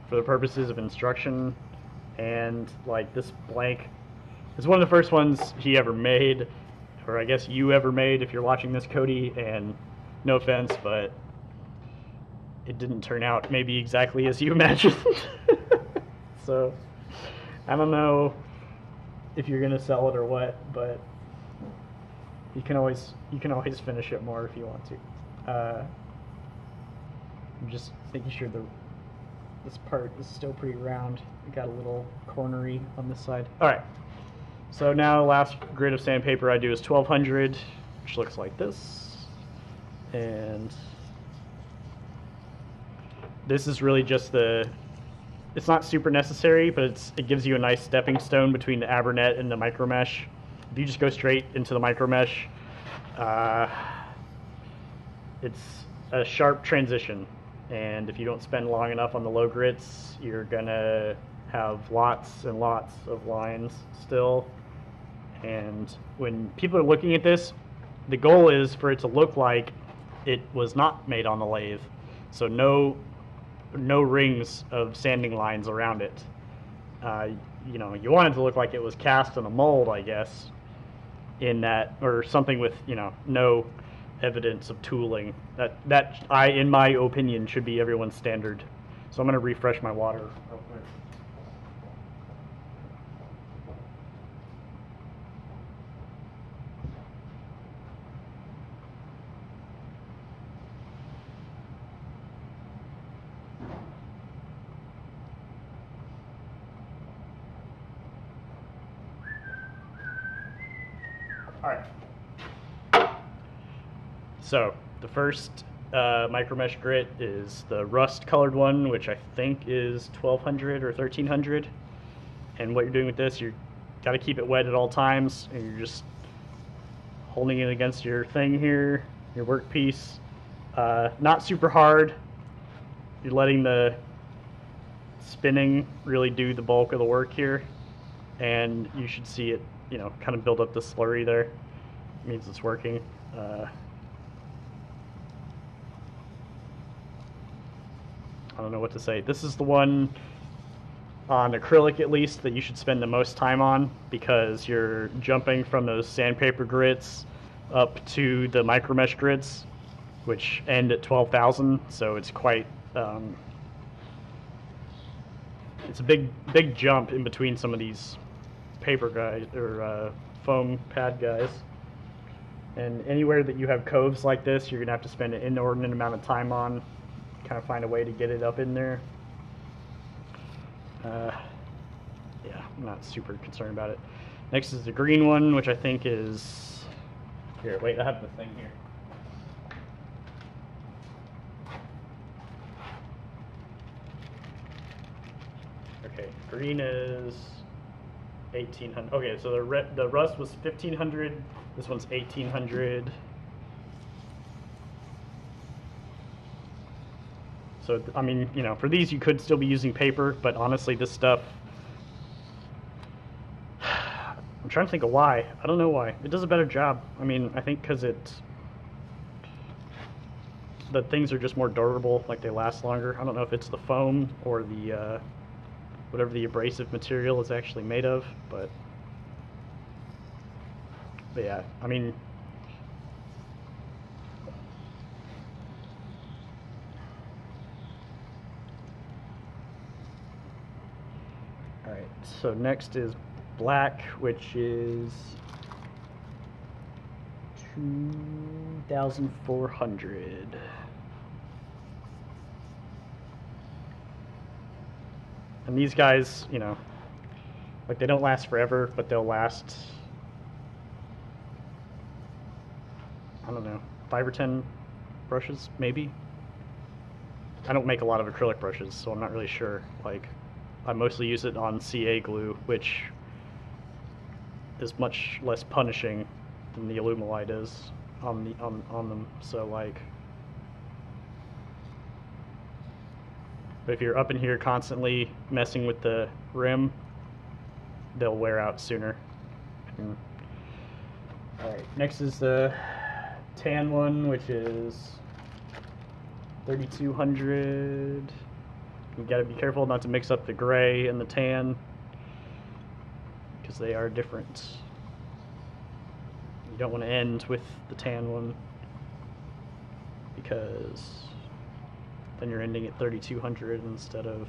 for the purposes of instruction, and like this blank is one of the first ones he ever made, or I guess you ever made if you're watching this, Cody, and no offense, but it didn't turn out maybe exactly as you imagined. So I don't know if you're gonna sell it or what, but you can always finish it more if you want to. I'm just making sure this part is still pretty round. It got a little cornery on this side. All right. So now last grit of sandpaper I do is 1200, which looks like this, and this is really just it's not super necessary, but it gives you a nice stepping stone between the abranet and the micro mesh. If you just go straight into the micro mesh, it's a sharp transition, and if you don't spend long enough on the low grits, you're gonna have lots and lots of lines still. And when people are looking at this, the goal is for it to look like it was not made on the lathe, so no rings of sanding lines around it. You know, you want it to look like it was cast in a mold, I guess, in that, or something with, you know, no evidence of tooling. That in my opinion, should be everyone's standard. So I'm going to refresh my water real quick. All right. So the first micro mesh grit is the rust colored one, which I think is 1200 or 1300. And what you're doing with this, you got to keep it wet at all times, and you're just holding it against your thing here, your workpiece. Not super hard. You're letting the spinning really do the bulk of the work here, and you should see it, you know, kind of build up the slurry there. It means it's working. I don't know what to say. This is the one on acrylic, at least, that you should spend the most time on, because you're jumping from those sandpaper grits up to the micro mesh grits, which end at 12,000. So it's quite it's a big jump in between some of these paper guys, or foam pad guys. And anywhere that you have coves like this, you're gonna have to spend an inordinate amount of time on, kind of find a way to get it up in there. Yeah, I'm not super concerned about it. Next is the green one, which I think is... Here, wait, I have the thing here. Okay, green is 1800. Okay, so the rust was 1500. This one's 1800. So, I mean, you know, for these you could still be using paper, but honestly this stuff, I'm trying to think of why. I don't know why. It does a better job. I mean, I think because the things are just more durable, like they last longer. I don't know if it's the foam or the, whatever the abrasive material is actually made of, but yeah, I mean, alright, so next is black, which is 2,400. And these guys, you know, like they don't last forever, but they'll last, I don't know, 5 or 10 brushes, maybe. I don't make a lot of acrylic brushes, so I'm not really sure. Like, I mostly use it on CA glue, which is much less punishing than the Alumilite is on them. So like, but if you're up in here constantly messing with the rim, they'll wear out sooner. Alright, next is the tan one, which is 3,200. You gotta be careful not to mix up the gray and the tan, because they are different. You don't want to end with the tan one, because then you're ending at 3,200 instead of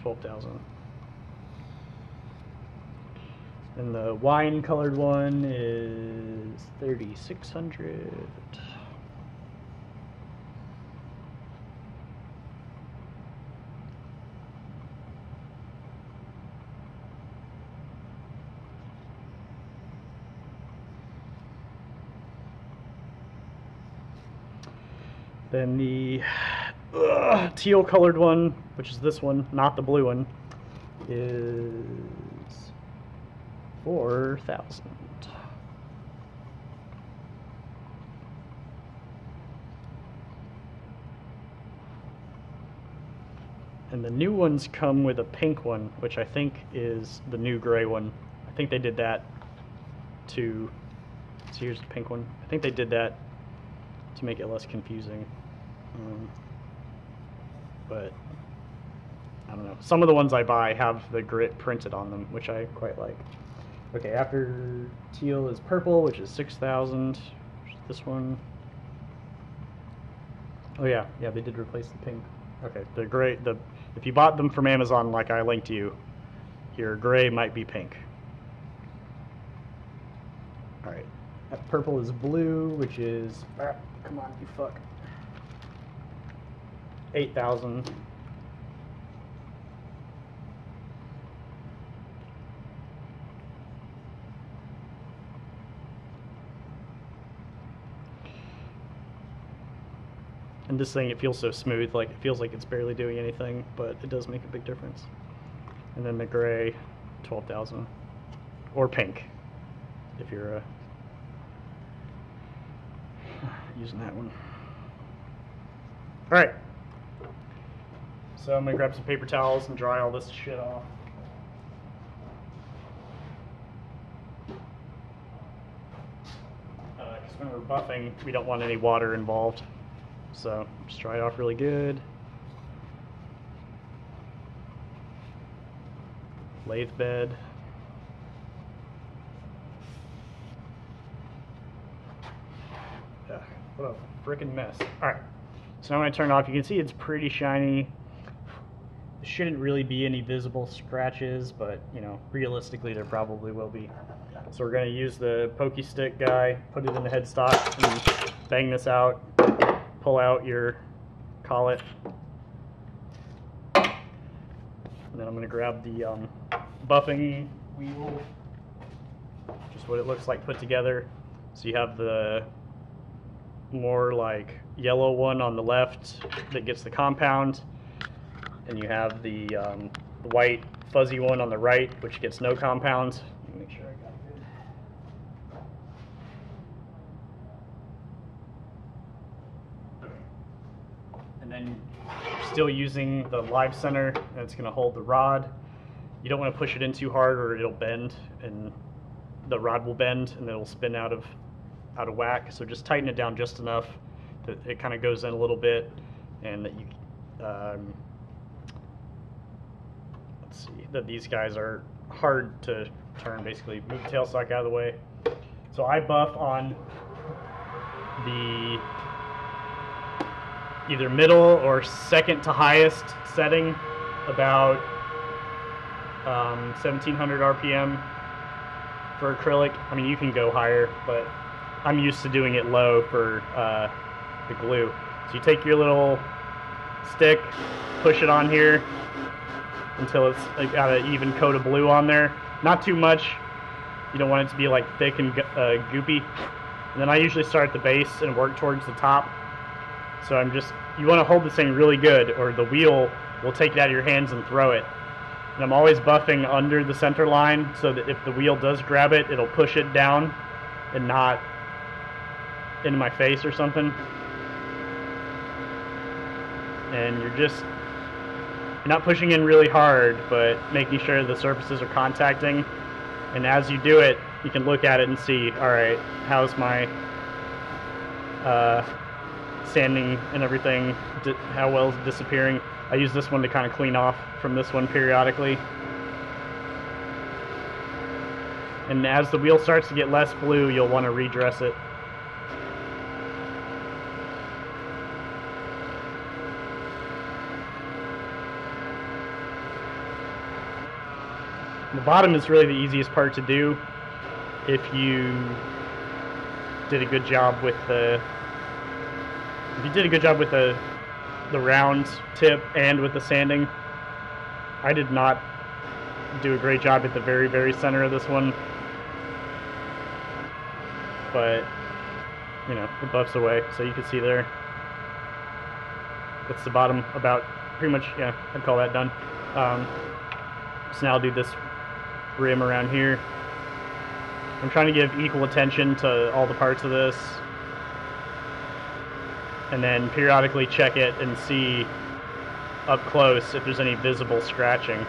12,000. And the wine colored one is 3,600. Then the teal colored one, which is this one, not the blue one, is 4,000. And the new ones come with a pink one, which I think is the new gray one. I think they did that to, so here's the pink one. I think they did that to make it less confusing. But I don't know. Some of the ones I buy have the grit printed on them, which I quite like. Okay, after teal is purple, which is 6,000. This one. Oh yeah, they did replace the pink. Okay, the gray. If you bought them from Amazon, like I linked you, your gray might be pink. All right, that purple is blue, which is come on, you fuck. 8,000. And this thing, it feels so smooth, like it feels like it's barely doing anything, but it does make a big difference. And then the gray, 12,000, or pink, if you're using that one. All right. So I'm gonna grab some paper towels and dry all this shit off. Because when we're buffing, we don't want any water involved. So just dry it off really good. Lathe bed. Ugh, what a freaking mess. All right. So now when I turn it off, you can see it's pretty shiny. There shouldn't really be any visible scratches, but you know, realistically there probably will be. So we're going to use the pokey stick guy, put it in the headstock, and bang this out. Pull out your collet. And then I'm going to grab the buffing wheel, just what it looks like put together. So you have the more like yellow one on the left that gets the compound, and you have the white fuzzy one on the right, which gets no compound. Make sure I got it good. And then you're still using the live center, and it's going to hold the rod. You don't want to push it in too hard, or it'll bend, and the rod will bend, and it'll spin out of whack. So just tighten it down just enough that it kind of goes in a little bit, and that you let's see, that these guys are hard to turn. Basically, move the tailstock out of the way. So I buff on the either middle or second to highest setting, about 1700 RPM for acrylic. I mean, you can go higher, but I'm used to doing it low for the glue. So you take your little stick, push it on here until it's got an even coat of blue on there. Not too much. You don't want it to be like thick and goopy. And then I usually start at the base and work towards the top. So you want to hold this thing really good, or the wheel will take it out of your hands and throw it. And I'm always buffing under the center line so that if the wheel does grab it, it'll push it down and not into my face or something. And you're not pushing in really hard, but making sure the surfaces are contacting. And as you do it, you can look at it and see, all right, how's my sanding and everything, how well is it disappearing. I use this one to kind of clean off from this one periodically. And as the wheel starts to get less blue, you'll want to redress it. The bottom is really the easiest part to do if you did a good job with the round tip and with the sanding. I did not do a great job at the very, very center of this one, but you know, it buffs away, so you can see there. That's the bottom, about pretty much, yeah, I'd call that done. So now I'll do this rim around here. I'm trying to give equal attention to all the parts of this, and then periodically check it and see up close if there's any visible scratching.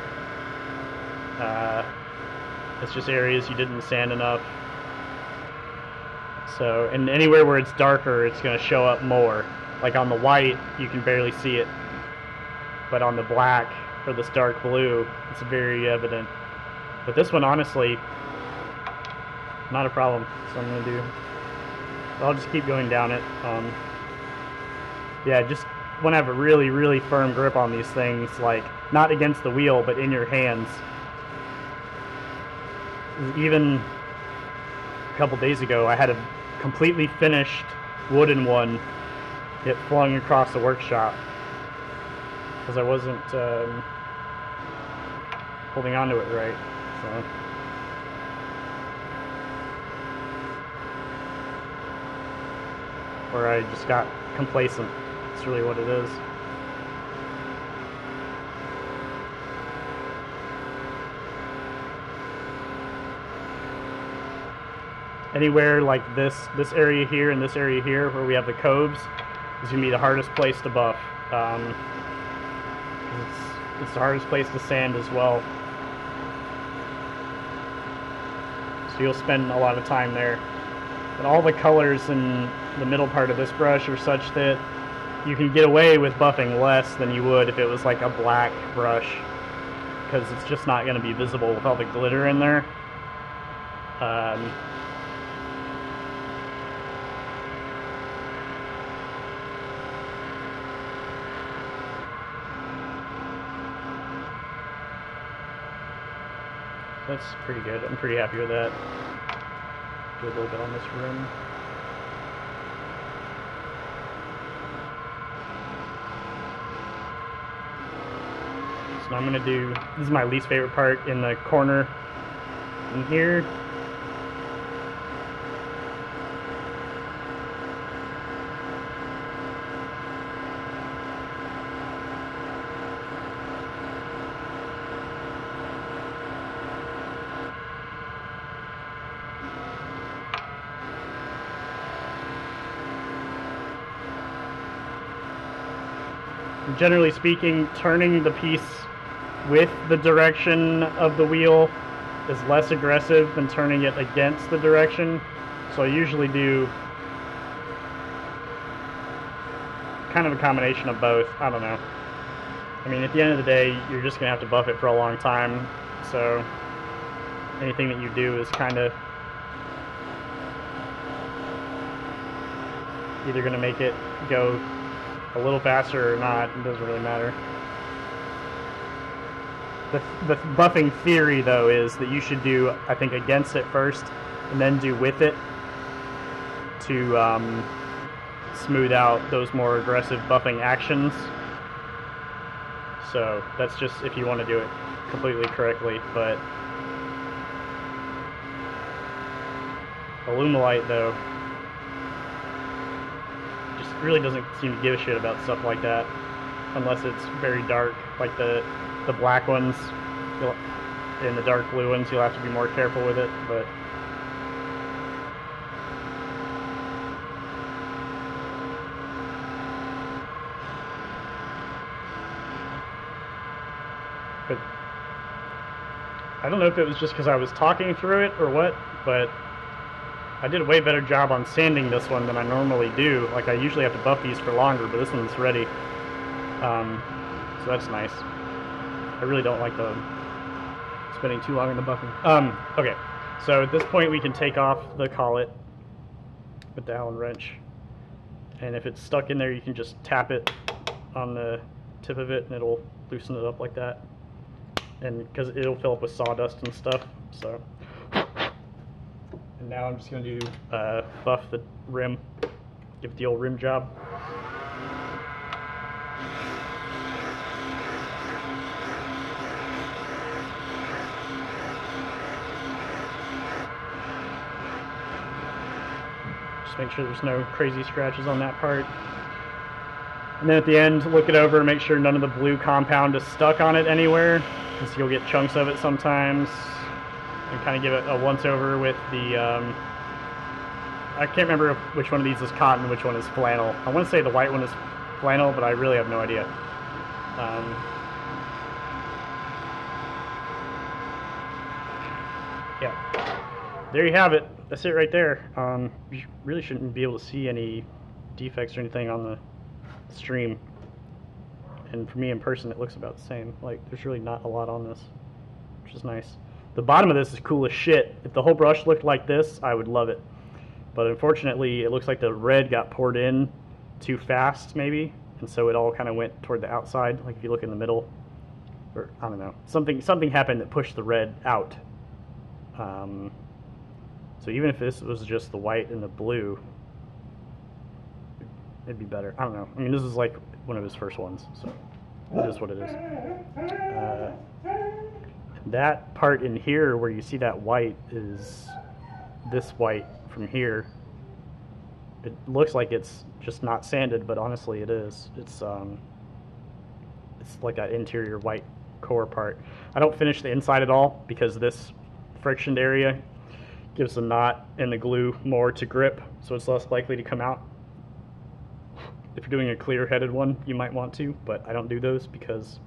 It's just areas you didn't sand enough. So, and anywhere where it's darker, it's going to show up more. Like on the white, you can barely see it, but on the black or this dark blue, it's very evident. But this one, honestly, not a problem. So I'm going to do, I'll just keep going down it. Yeah, just want to have a really, really firm grip on these things, like not against the wheel, but in your hands. Even a couple days ago, I had a completely finished wooden one get flung across the workshop because I wasn't holding onto it right. So. Or I just got complacent. That's really what it is. Anywhere like this area here and this area here where we have the coves is going to be the hardest place to buff. It's the hardest place to sand as well. So you'll spend a lot of time there. But all the colors in the middle part of this brush are such that you can get away with buffing less than you would if it was like a black brush, because it's just not going to be visible with all the glitter in there. That's pretty good. I'm pretty happy with that. Do a little bit on this rim. So I'm going to do, this is my least favorite part, in the corner in here. Generally speaking, turning the piece with the direction of the wheel is less aggressive than turning it against the direction. So I usually do kind of a combination of both. I don't know. I mean, at the end of the day, you're just going to have to buff it for a long time. So anything that you do is kind of either going to make it go a little faster or not. It doesn't really matter. The buffing theory, though, is that you should do, I think, against it first and then do with it to smooth out those more aggressive buffing actions. So that's just if you want to do it completely correctly. But Illumilite, though, really doesn't seem to give a shit about stuff like that unless it's very dark, like the black ones and the dark blue ones. You'll have to be more careful with it, but I don't know if it was just because I was talking through it or what, but I did a way better job on sanding this one than I normally do. Like, I usually have to buff these for longer, but this one's ready. So that's nice. I really don't like spending too long in the buffing. Okay, so at this point we can take off the collet with the Allen wrench. And if it's stuck in there, you can just tap it on the tip of it and it'll loosen it up like that. And because it'll fill up with sawdust and stuff, so. And now I'm just going to do buff the rim, give it the old rim job. Just make sure there's no crazy scratches on that part. And then at the end, look it over and make sure none of the blue compound is stuck on it anywhere, because you'll get chunks of it sometimes. And kind of give it a once-over with the, I can't remember which one of these is cotton, which one is flannel. I want to say the white one is flannel, but I really have no idea. Yeah, there you have it. That's it right there. You really shouldn't be able to see any defects or anything on the stream. And for me in person, it looks about the same. Like, there's really not a lot on this, which is nice. The bottom of this is cool as shit. If the whole brush looked like this, I would love it. But unfortunately, it looks like the red got poured in too fast, maybe. And so it all kind of went toward the outside. Like if you look in the middle, or I don't know. Something happened that pushed the red out. So even if this was just the white and the blue, it'd be better. I don't know. I mean, this is like one of his first ones, so it is what it is. That part in here where you see that white is this white from here. It looks like it's just not sanded, but honestly it is. It's like that interior white core part. I don't finish the inside at all because this frictioned area gives the knot and the glue more to grip, so it's less likely to come out. If you're doing a clear-headed one, you might want to, but I don't do those because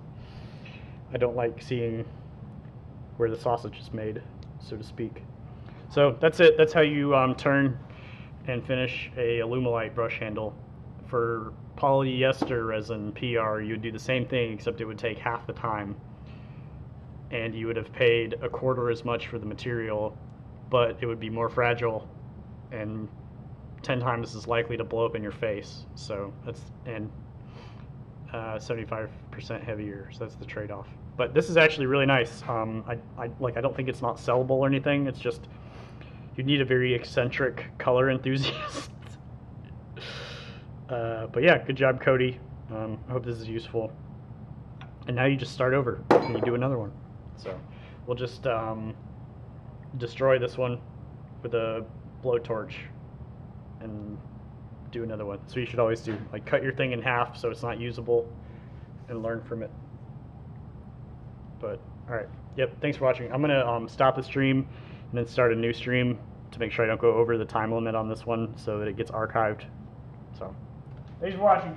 I don't like seeing where the sausage is made, so to speak. So that's it. That's how you turn and finish a Illumilite brush handle. For polyester resin PR, you would do the same thing, except it would take half the time, and you would have paid a quarter as much for the material, but it would be more fragile and 10 times as likely to blow up in your face. So that's, and 75% heavier, so that's the trade-off. But this is actually really nice. I don't think it's not sellable or anything. It's just you need a very eccentric color enthusiast. But yeah, good job, Cody. I hope this is useful. And now you just start over and you do another one. So we'll just destroy this one with a blowtorch and do another one. So you should always do, like, cut your thing in half so it's not usable and learn from it. But alright, yep, thanks for watching. I'm gonna stop the stream and then start a new stream to make sure I don't go over the time limit on this one so that it gets archived. So thanks for watching.